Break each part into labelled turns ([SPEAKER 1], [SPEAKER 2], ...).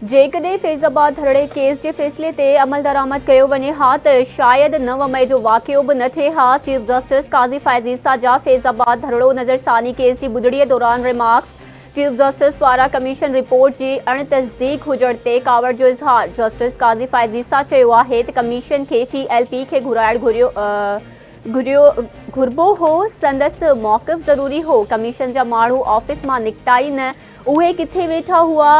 [SPEAKER 1] जेकॾहिं फैज़ाबाद धरणे केस जे फ़ैसिले ते अमल दरामद कयो वञे हा त शायदि 9 मई जो वाक़ियो बि न थिए हा। चीफ जस्टिस काज़ी फ़ाइज़ ईसा जा फैज़ाबाद धरड़ो नज़रसानी केस जी ॿुधड़ीअ दौरान रिमार्क्स। चीफ जस्टिस पारां कमीशन रिपोर्ट जी अणतस्दीक हुजण ते कावड़ जो इज़हार। जस्टिस काज़ी फ़ाइज़ ईसा चयो आहे त कमीशन खे TLP खे घुरिबो हो, संदसि मौक़िफ़ ज़रूरी हो। कमीशन जा माण्हू ऑफिस मां निकिता ई न, उहे किथे वेठा हुआ।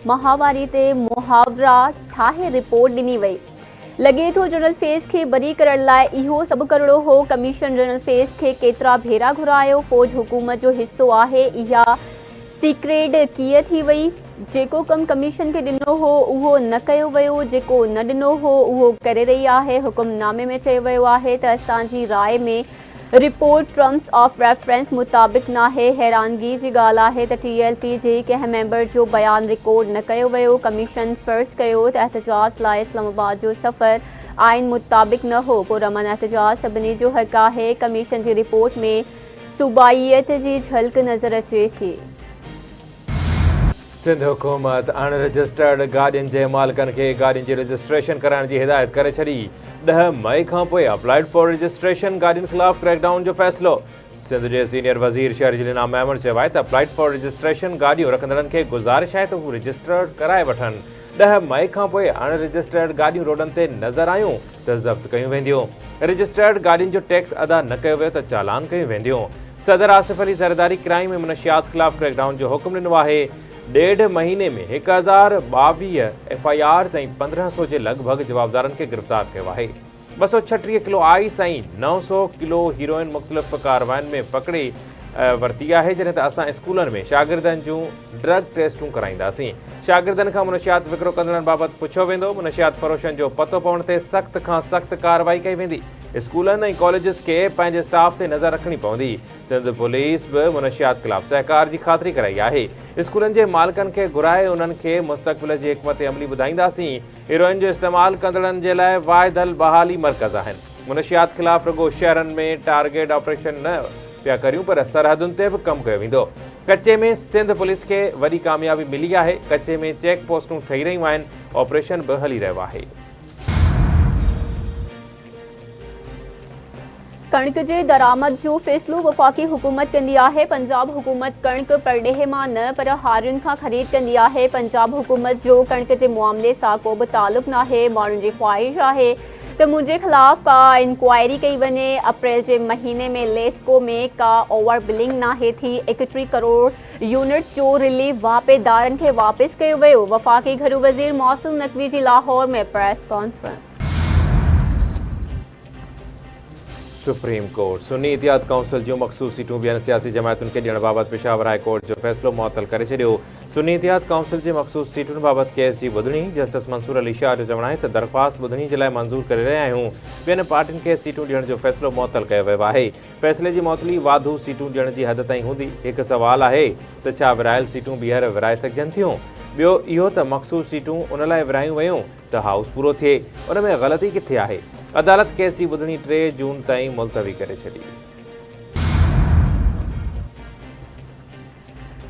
[SPEAKER 1] महावारी ते मुहावरा ठाहे रिपोर्ट ॾिनी वई। लॻे थो जनरल फेस खे बरी करण लाइ इहो सभु करणो हो। कमीशन जनरल फेस खे केतिरा भेरा घुरायो। फ़ौज हुकूमत जो हिसो आहे, इहा सीक्रेट कीअं थी वई। जेको कमु कमीशन खे ॾिनो हो उहो न कयो वियो, जेको न ॾिनो हो उहो करे रही आहे। हुकुमनामे में चयो वियो आहे त असांजी राय में रिपोर्ट टर्म्स ऑफ रेफरेंस मुताबिक़ नाहे। हैरानगी जी ॻाल्हि आहे त TLP जे कंहिं मेंबर जो बयान रिकॉर्ड न कयो वियो। कमीशन फ़र्ज़ कयो त एहतजाज लाइ इस्लामाबाद जो सफ़र आइन मुताबिक़ न हो। पुरअमन एहतजाज सभिनी जो हक़ आहे। कमीशन जी रिपोर्ट में सूबाइयत जी झलक नज़र अचे थी।
[SPEAKER 2] सिंध हुकूमत अनरजिस्टर्ड गाॾियुनि जे मालिकनि खे गाॾियुनि जी रजिस्ट्रेशन कराइण जी हिदायत करे छॾी। 10 मई खां पोइ अप्लाइड फॉर रजिस्ट्रेशन गाॾियुनि ख़िलाफ़ क्रैकडाउन जो फ़ैसिलो। सिंध जे सीनियर वज़ीर शहरी इनाम अहमद चयो आहे त अप्लाइड फॉर रजिस्ट्रेशन गाॾियूं रखंदड़नि खे गुज़ारिश आहे त हू रजिस्टर्ड कराए वठनि। 10 मई खां पोइ अनरजिस्टर्ड गाॾियूं रोडनि ते नज़र आयूं त ज़ब्त कयूं वेंदियूं। रजिस्टर्ड गाॾियुनि जो टैक्स अदा न कयो वियो त चालान कयूं वेंदियूं। सदर आसिफ अली ज़रदारी क्राइम ऐं मनशियात ख़िलाफ़ क्रैकडाउन जो हुकुम ॾिनो आहे। 1.5 महीने में 1022 FIRs ऐं 1500 जे लॻभॻि जवाबदारनि खे गिरफ़्तार कयो आहे। 236 किलो आइस ऐं 900 किलो हीरोइन मुख़्तलिफ़ कार्रवाइनि में पकड़े वरिती आहे। जॾहिं त असां स्कूलनि में शागिर्दनि जूं ड्रग टेस्टूं कराईंदासीं। शागिर्दनि खां मुनशियात विकिरो कंदड़नि बाबति पुछियो वेंदो। मुनशियात फ़रोशनि जो पतो पवण ते सख़्त खां सख़्त कार्रवाई कई वेंदी। स्कूलनि ऐं कॉलेजिस खे पंहिंजे स्टाफ ते नज़र रखणी पवंदी। सिंध पुलिस बि मुनशियात ख़िलाफ़ सहकार जी ख़ातिरी कराई आहे। स्कूलनि जे मालिकनि खे घुराए उन्हनि खे मुस्तक़बिल जी हिकमत अमली ॿुधाईंदासीं। हीरोइन जो इस्तेमालु कंदड़नि जे लाइ वाहिदल बहाली मर्कज़ आहिनि। मुनशियात ख़िलाफ़ रुगो शहरनि में टारगेट ऑपरेशन न पिया करियूं, पर सरहदुनि ते बि कमु कयो वेंदो। कचे में सिंध पुलिस खे वॾी कामयाबी मिली आहे। कचे में चेक पोस्टूं ठही रहियूं आहिनि। ऑपरेशन बि हली रहियो आहे।
[SPEAKER 1] कणिक जे दरामद जो फ़ैसिलो वफ़ाक़ी हुकूमत कंदी आहे। पंजाब हुकूमत कणिक परॾेह मां न पर हारियुनि खां ख़रीद कंदी आहे। पंजाब हुकूमत जो कणिक जे मामले सां को बि तालुक़ नाहे। माण्हुनि जी ख़्वाहिश आहे त मुंहिंजे ख़िलाफ़ का इंक्वायरी कई वञे। अप्रैल जे महीने में लेस्को में का ओवर बिलिंग नाहे थी। 31 करोड़ यूनिट जो रिलीफ वापेदारनि खे वापसि कयो वियो। वफ़ाक़ी घरू वज़ीर मौसूम नक़वी जी लाहौर में press conference.
[SPEAKER 2] Supreme court Sunni Ittehad council जूं मख़सूस सीटूं ॿियनि सियासी जमायतुनि खे ॾियण बाबति पेशावर हाई कोर्ट जो फ़ैसिलो मुअतल करे छॾियो। सुन्नी इतिहाद काउंसिल जे मख़सूस सीटुनि बाबति केस जी ॿुधणी जस्टिस मंसूर अली शाह जो चवणु आहे त दरख़्वास्त ॿुधणी जे लाइ मंज़ूर करे रहिया आहियूं। ॿियनि पार्टियुनि खे सीटूं ॾियण जो फ़ैसिलो मुअतल कयो वियो आहे। फ़ैसिले जी मुअतली वाधू सीटूं ॾियण जी हद ताईं हूंदी। हिकु सुवालु आहे त छा विरायल सीटूं ॿीहर विराए सघजनि थियूं। ॿियो इहो त मख़सूस सीटूं उन लाइ विरायूं वयूं त हाउस पूरो थिए। उन में ग़लती किथे आहे। अदालत केस जी ॿुधणी 3 जून ताईं मुलतवी करे छॾी।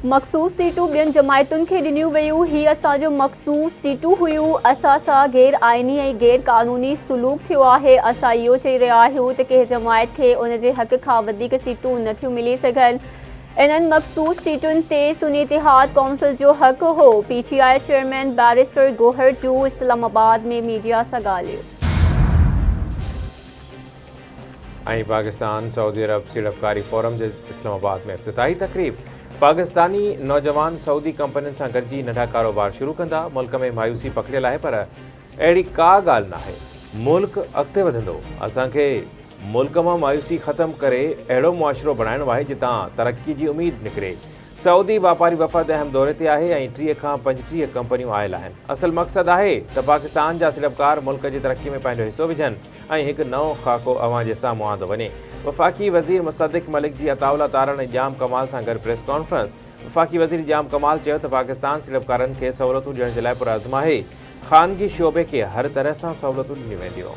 [SPEAKER 1] मख़सूस सीटूं ॿियनि जमायतुनि खे ॾिनियूं वयूं। ही असांजो मख़सूस सीटूं हुयूं। असां सां गैर आइनी ऐं गैर क़ानूनी सलूक थियो आहे। असां इहो चई रहिया आहियूं त कंहिं जमायत खे उन जे हक़ खां वधीक सीटूं नथियूं मिली सघनि। इन्हनि मख़सूस सीटुनि ते सुन्नी इतिहाद काउंसिल जो हक़ हो। PTI चेयरमैन बैरिस्टर गोहर जूं इस्लामाबाद में मीडिया सां ॻाल्हियूं।
[SPEAKER 2] ऐं पाकिस्तान सऊदी अरब सीड़पकारी फोरम जे इस्लामाबाद में इफ्तिताही तक़रीब। पाकिस्तानी नौजवान सऊदी कंपनियुनि सां गॾिजी नंढा कारोबार शुरू कंदा। मुल्क में मायूसी पकड़ियल आहे, पर अहिड़ी का ॻाल्हि नाहे। मुल्क अॻिते वधंदो। असांखे मुल्क मां मायूसी ख़तमु करे अहिड़ो मुआशिरो बणाइणो आहे जितां तरक़ी जी उमेद निकिरे। सऊदी वापारी वफ़द अहम दौरे ते आहे ऐं 30 खां 35 कंपनियूं आयल आहिनि। असल मक़सदु आहे त पाकिस्तान जा सीड़पकार मुल्क जी तरक़ी में पंहिंजो हिसो विझनि ऐं हिकु नओं ख़ाको अवां जे साम्हूं आंदो वञे। वफ़ाक़ी वज़ीर मुसद्दिक़ मलिक जी अताउला तारण ऐं जाम कमाल सां गॾु प्रेस कॉन्फ्रेंस। वफ़ाक़ी वज़ीर जाम कमाल चयो त पाकिस्तान सीड़पकारनि खे सहूलियतूं ॾियण जे लाइ पुरअज़्म आहे। ख़ानगी शोबे खे हर तरह सां सहूलियतूं ॾिनियूं वेंदियूं।